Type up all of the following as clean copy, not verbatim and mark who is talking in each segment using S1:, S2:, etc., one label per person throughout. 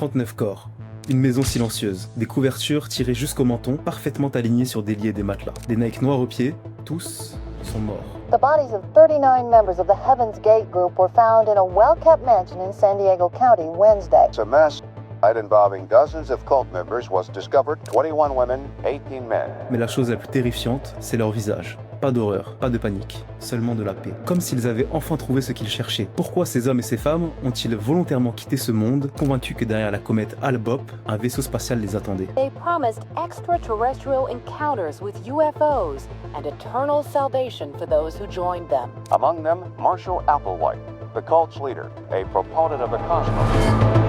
S1: 39 corps. Une maison silencieuse, des couvertures tirées jusqu'au menton, parfaitement alignées sur des lits et des matelas. Des Nike noirs aux pieds, tous sont morts.
S2: The bodies of 39 members of the Heaven's Gate group were found in a well-kept mansion in San Diego County Wednesday.
S3: A mass involving dozens of cult members was discovered, 21 women, 18 men.
S1: Mais la chose la plus terrifiante, c'est leur visage. Pas d'horreur, pas de panique, seulement de la paix. Comme s'ils avaient enfin trouvé ce qu'ils cherchaient. Pourquoi ces hommes et ces femmes ont-ils volontairement quitté ce monde, convaincus que derrière la comète Hale-Bopp, un vaisseau spatial les attendait?
S4: They promised extraterrestrial encounters with UFOs and eternal salvation for those who joined them.
S3: Among them, Marshall Applewhite, the cult's leader, a proponent of the cosmos.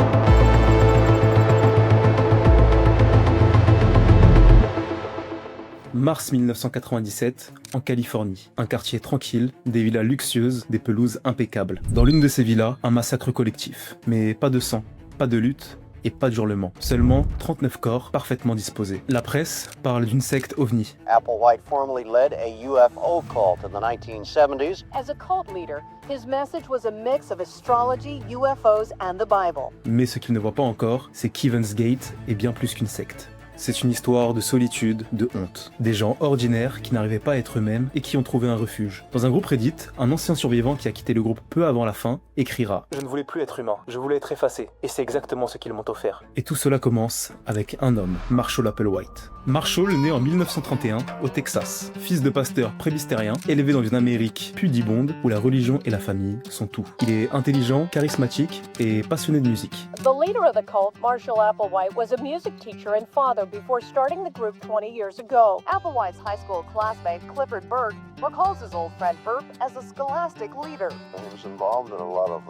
S1: Mars 1997, en Californie. Un quartier tranquille, des villas luxueuses, des pelouses impeccables. Dans l'une de ces villas, un massacre collectif. Mais pas de sang, pas de lutte et pas de hurlements. Seulement 39 corps parfaitement disposés. La presse parle d'une secte ovni.
S5: Applewhite formerly led a UFO cult in the 1970s.
S4: As a cult leader, his message was a mix of astrology, UFOs, and the Bible.
S1: Mais ce qu'ils ne voient pas encore, c'est qu'Evans Gate est bien plus qu'une secte. C'est une histoire de solitude, de honte. Des gens ordinaires qui n'arrivaient pas à être eux-mêmes et qui ont trouvé un refuge. Dans un groupe Reddit, un ancien survivant qui a quitté le groupe peu avant la fin écrira « Je ne voulais plus être humain, je voulais être effacé, et c'est exactement ce qu'ils m'ont offert. » Et tout cela commence avec un homme, Marshall Applewhite. Marshall naît en 1931 au Texas, fils de pasteur presbytérien, élevé dans une Amérique pudibonde où la religion et la famille sont tout. Il est intelligent, charismatique et passionné de musique.
S4: The leader of the cult, Marshall Applewhite, was a music teacher and father before starting the group 20 years ago.
S2: Applewhite's high school classmate Clifford Burke recalls his old friend Burke as a scholastic leader.
S3: He was involved in a lot of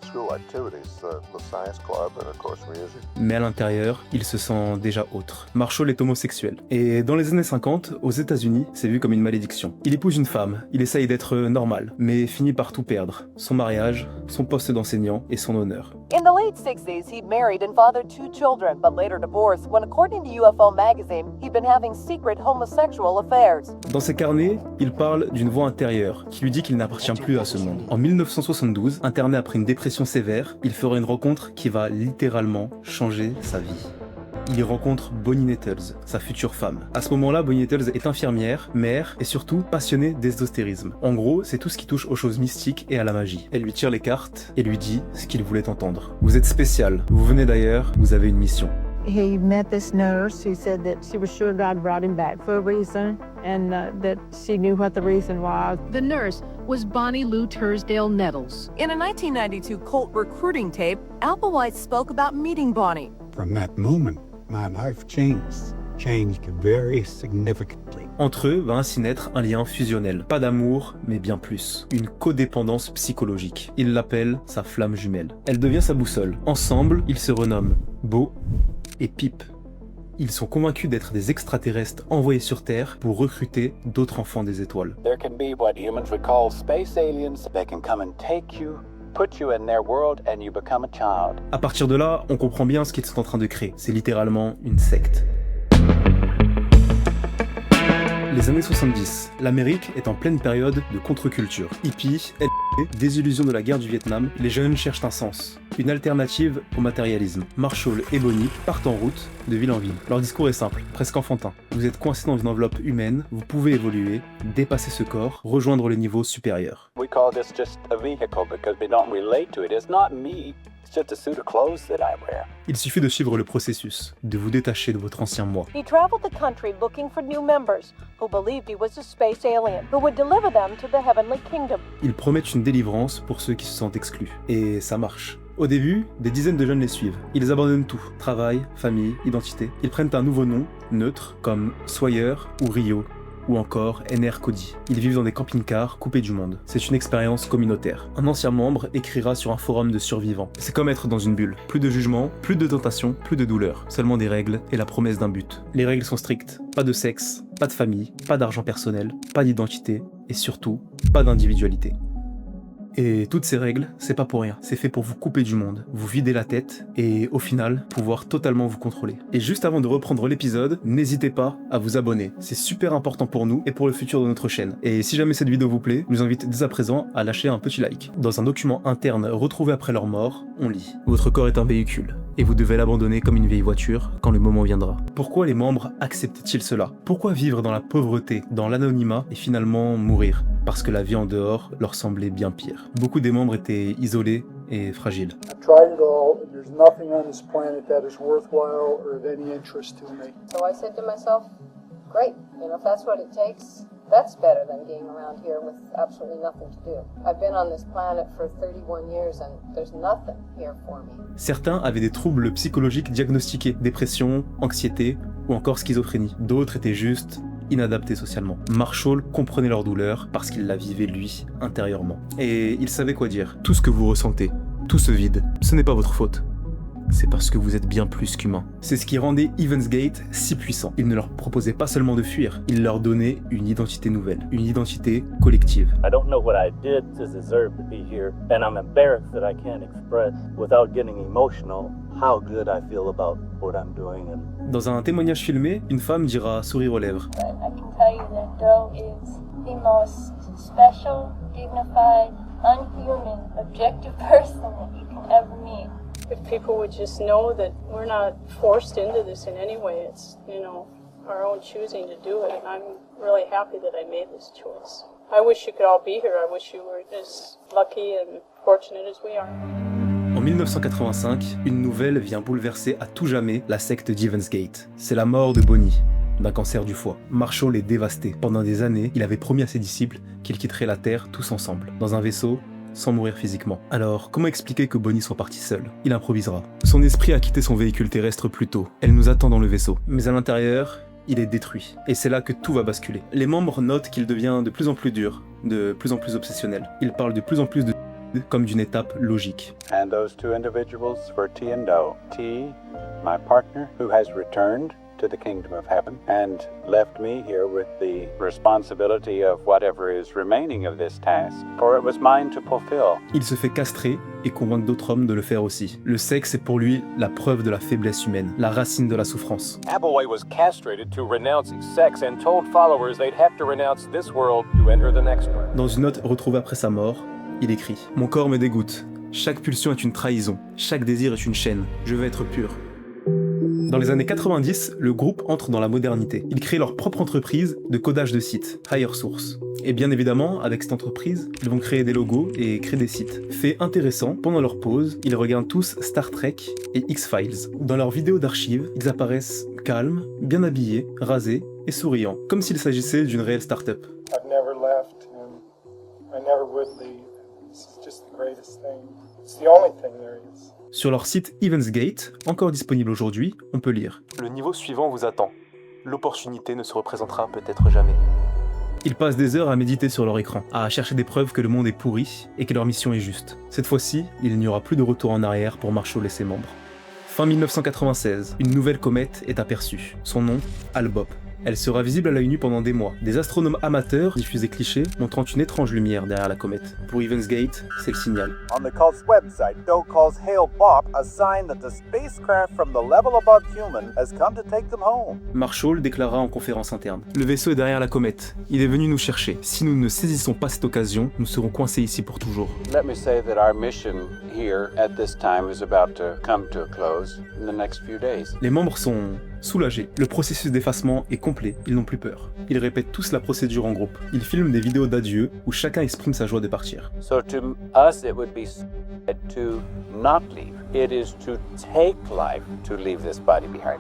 S3: school activities, the science club and of course music.
S1: Mais à l'intérieur, il se sent déjà autre. Marshall est homosexuel. Et dans les années 50, aux États-Unis, c'est vu comme une malédiction. Il épouse une femme, il essaye d'être normal, mais finit par tout perdre. Son mariage, son poste d'enseignant et son honneur.
S4: In the late 60s, he'd married and fathered 2 children, but later divorced when, according to UFO magazine, he'd been having secret homosexual affairs.
S1: Dans ses carnets, il parle d'une voix intérieure qui lui dit qu'il n'appartient plus à ce monde. En 1972, interné après une dépression sévère, il fera une rencontre qui va littéralement changer sa vie. Il y rencontre Bonnie Nettles, sa future femme. À ce moment-là, Bonnie Nettles est infirmière, mère et surtout passionnée d'ésothérisme. En gros, c'est tout ce qui touche aux choses mystiques et à la magie. Elle lui tire les cartes et lui dit ce qu'il voulait entendre. Vous êtes spécial, vous venez d'ailleurs, vous avez une mission.
S6: He met this nurse who said that she was sure God brought him back for a reason and that she knew what the reason was.
S7: The nurse was Bonnie Lou Tersdale Nettles.
S8: In a 1992 cult recruiting tape, Applewhite spoke about meeting Bonnie.
S9: From that moment, my life changed very significantly.
S1: Entre eux va ainsi naître un lien fusionnel. Pas d'amour, mais bien plus. Une codépendance psychologique. Il l'appelle sa flamme jumelle. Elle devient sa boussole. Ensemble, ils se renomment Beau et Pipe. Ils sont convaincus d'être des extraterrestres envoyés sur Terre pour recruter d'autres enfants des étoiles.
S5: There can be what humans would call space aliens. They can come and take you, put you in their world, and you become a child.
S1: À partir de là, on comprend bien ce qu'ils sont en train de créer. C'est littéralement une secte. Les années 70, l'Amérique est en pleine période de contre-culture. Hippie, LSD, désillusion de la guerre du Vietnam, les jeunes cherchent un sens, une alternative au matérialisme. Marshall et Bonnie partent en route de ville en ville. Leur discours est simple, presque enfantin. Vous êtes coincé dans une enveloppe humaine, vous pouvez évoluer, dépasser ce corps, rejoindre les niveaux supérieurs.
S5: We call this just a vehicle because we don't relate to it. It's not me. It's just a suit of clothes that I wear.
S1: Il suffit de suivre le processus, de vous détacher de votre ancien moi.
S4: He traveled the country looking for new members who believed he was a space alien who would deliver them to the heavenly kingdom.
S1: Ils promettent une délivrance pour ceux qui se sentent exclus. Et ça marche. Au début, des dizaines de jeunes les suivent. Ils abandonnent tout. Travail, famille, identité. Ils prennent un nouveau nom, neutre, comme Sawyer ou Rio, ou encore NR Cody. Ils vivent dans des camping-cars coupés du monde. C'est une expérience communautaire. Un ancien membre écrira sur un forum de survivants. C'est comme être dans une bulle. Plus de jugement, plus de tentation, plus de douleur. Seulement des règles et la promesse d'un but. Les règles sont strictes. Pas de sexe, pas de famille, pas d'argent personnel, pas d'identité et surtout, pas d'individualité. Et toutes ces règles, c'est pas pour rien. C'est fait pour vous couper du monde, vous vider la tête et au final, pouvoir totalement vous contrôler. Et juste avant de reprendre l'épisode, n'hésitez pas à vous abonner. C'est super important pour nous et pour le futur de notre chaîne. Et si jamais cette vidéo vous plaît, je vous invite dès à présent à lâcher un petit like. Dans un document interne retrouvé après leur mort, on lit « Votre corps est un véhicule, et vous devez l'abandonner comme une vieille voiture quand le moment viendra. » Pourquoi les membres acceptent-ils cela? Pourquoi vivre dans la pauvreté, dans l'anonymat et finalement mourir? Parce que la vie en dehors leur semblait bien pire. Beaucoup des membres étaient isolés et fragiles.
S10: I've tried it all, and there's nothing on this planet that is worthwhile or of any interest to me.
S2: So I said to myself, great, if that's what it takes, that's better than being around here with absolutely nothing to do. I've been on this planet for 31 years and there's nothing here for me.
S1: Certains avaient des troubles psychologiques diagnostiqués, dépression, anxiété ou encore schizophrénie. D'autres étaient juste inadaptés socialement. Marshall comprenait leur douleur parce qu'il la vivait lui, intérieurement. Et il savait quoi dire. Tout ce que vous ressentez, tout ce vide, ce n'est pas votre faute. C'est parce que vous êtes bien plus qu'humain. C'est ce qui rendait Heaven's Gate si puissant. Il ne leur proposait pas seulement de fuir, il leur donnait une identité nouvelle, une identité collective.
S11: I don't know what I did to deserve to be here, and I'm embarrassed that I can't express without getting emotional how good I feel about what I'm doing.
S1: Dans un témoignage filmé, une femme dira sourire aux lèvres.
S12: I can tell you that Doe is the most special, dignified, unhuman, objective person that you can ever meet.
S13: If people would just know that we're not forced into this in any way, it's, our own choosing to do it, and I'm really happy that I made this choice. I wish you could all be here. I wish you were as lucky and fortunate as we are.
S1: En 1985, une nouvelle vient bouleverser à tout jamais la secte d'Heaven's Gate. C'est la mort de Bonnie, d'un cancer du foie. Marshall est dévasté. Pendant des années, il avait promis à ses disciples qu'ils quitteraient la Terre tous ensemble, dans un vaisseau, sans mourir physiquement. Alors, comment expliquer que Bonnie soit partie seule? Il improvisera. Son esprit a quitté son véhicule terrestre plus tôt. Elle nous attend dans le vaisseau. Mais à l'intérieur, il est détruit. Et c'est là que tout va basculer. Les membres notent qu'il devient de plus en plus dur, de plus en plus obsessionnel. Il parle de plus en plus de comme d'une étape logique.
S5: And those two individuals were T and Doe. T, my partner, who has returned to the kingdom of heaven and left me here with the responsibility of whatever is remaining of this task, for it was mine to fulfill.
S1: Il se fait castrer et convainc d'autres hommes de le faire aussi. Le sexe est pour lui la preuve de la faiblesse humaine, la racine de la souffrance.
S14: Applewhite was castrated to renounce sex and told followers they'd have to renounce this world to enter the next one.
S1: Dans une note retrouvée après sa mort, il écrit « Mon corps me dégoûte. Chaque pulsion est une trahison. Chaque désir est une chaîne. Je veux être pur. » Dans les années 90, le groupe entre dans la modernité. Ils créent leur propre entreprise de codage de sites, Higher Source. Et bien évidemment, avec cette entreprise, ils vont créer des logos et créer des sites. Fait intéressant, pendant leur pause, ils regardent tous Star Trek et X-Files. Dans leurs vidéos d'archives, ils apparaissent calmes, bien habillés, rasés et souriants, comme s'il s'agissait d'une réelle start-up.
S10: I've never left and I never would leave. This is just the greatest thing. It's the only thing there is.
S1: Sur leur site Heaven's Gate, encore disponible aujourd'hui, on peut lire « Le niveau suivant vous attend. L'opportunité ne se représentera peut-être jamais. » Ils passent des heures à méditer sur leur écran, à chercher des preuves que le monde est pourri et que leur mission est juste. Cette fois-ci, il n'y aura plus de retour en arrière pour Marshall et ses membres. Fin 1996, une nouvelle comète est aperçue. Son nom, Albop. Elle sera visible à l'œil nu pendant des mois. Des astronomes amateurs diffusent des clichés montrant une étrange lumière derrière la comète. Pour Heaven's Gate, c'est le signal.
S15: On the cult's website, Doe calls Hale Bopp a sign that the spacecraft from the level above human has come to take them home.
S1: Marshall déclara en conférence interne. Le vaisseau est derrière la comète. Il est venu nous chercher. Si nous ne saisissons pas cette occasion, nous serons coincés ici pour toujours.
S5: Let me say that our mission here at this time is about to come to a close in the next few days.
S1: Les membres sont soulagés. Le processus d'effacement est complet. Ils n'ont plus peur. Ils répètent tous la procédure en groupe. Ils filment des vidéos d'adieu où chacun exprime sa joie de partir.
S5: So to us it would be to not leave. It is to take life to leave this body behind.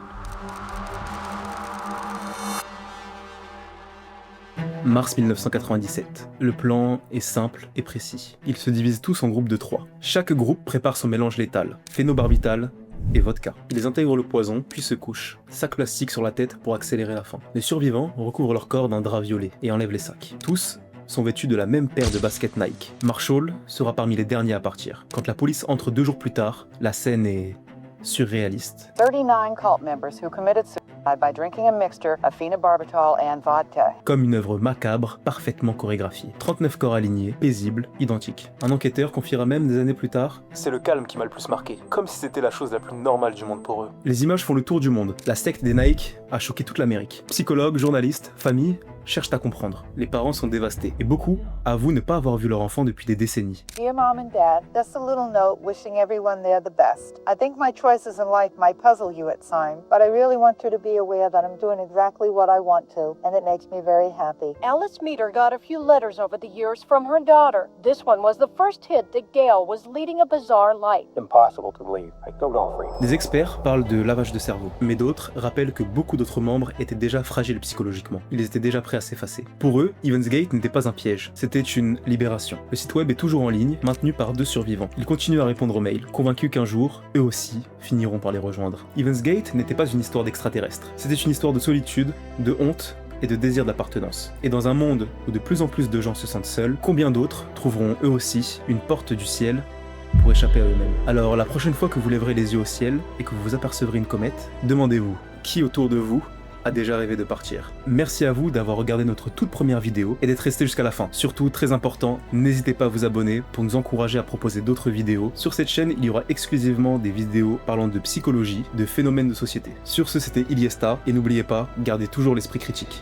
S1: Mars 1997. Le plan est simple et précis. Ils se divisent tous en groupes de 3. Chaque groupe prépare son mélange létal. Phénobarbital et vodka. Ils intègrent le poison, puis se couchent. Sac plastique sur la tête pour accélérer la fin. Les survivants recouvrent leur corps d'un drap violet et enlèvent les sacs. Tous sont vêtus de la même paire de baskets Nike. Marshall sera parmi les derniers à partir. Quand la police entre 2 jours plus tard, la scène est surréaliste.
S2: 39 cult members who committed suicide
S4: by drinking a mixture of phenobarbital and vodka.
S1: Comme une œuvre macabre, parfaitement chorégraphiée. 39 corps alignés, paisibles, identiques. Un enquêteur confiera même des années plus tard « C'est le calme qui m'a le plus marqué, comme si c'était la chose la plus normale du monde pour eux. » Les images font le tour du monde. La secte des Nike a choqué toute l'Amérique. Psychologues, journalistes, familles cherchent à comprendre. Les parents sont dévastés. Et beaucoup avouent ne pas avoir vu leur enfant depuis des décennies.
S16: Dear Mom and Dad, just a little note wishing everyone there the best. I think my choices in life might puzzle you at times, but I really want you to be aware that I'm doing exactly what I want to, and it makes me very happy.
S17: Alice Meter got a few letters over the years from her daughter. This one was the first hint that Gail was leading a bizarre life.
S5: Impossible to believe. I still don't freak.
S1: Des experts parlent de lavage de cerveau, mais d'autres rappellent que beaucoup d'autres membres étaient déjà fragiles psychologiquement. Ils étaient déjà prêts à s'effacer. Pour eux, Heaven's Gate n'était pas un piège, c'était une libération. Le site web est toujours en ligne, maintenu par 2 survivants. Ils continuent à répondre aux mails, convaincus qu'un jour, eux aussi, finiront par les rejoindre. Heaven's Gate n'était pas une histoire d'extraterrestres, c'était une histoire de solitude, de honte et de désir d'appartenance. Et dans un monde où de plus en plus de gens se sentent seuls, combien d'autres trouveront eux aussi une porte du ciel pour échapper à eux-mêmes. Alors la prochaine fois que vous lèverez les yeux au ciel et que vous apercevrez une comète, demandez-vous, qui autour de vous a déjà rêvé de partir? Merci à vous d'avoir regardé notre toute première vidéo et d'être resté jusqu'à la fin. Surtout, très important, n'hésitez pas à vous abonner pour nous encourager à proposer d'autres vidéos. Sur cette chaîne, il y aura exclusivement des vidéos parlant de psychologie, de phénomènes de société. Sur ce, c'était Iliesta, et n'oubliez pas, gardez toujours l'esprit critique.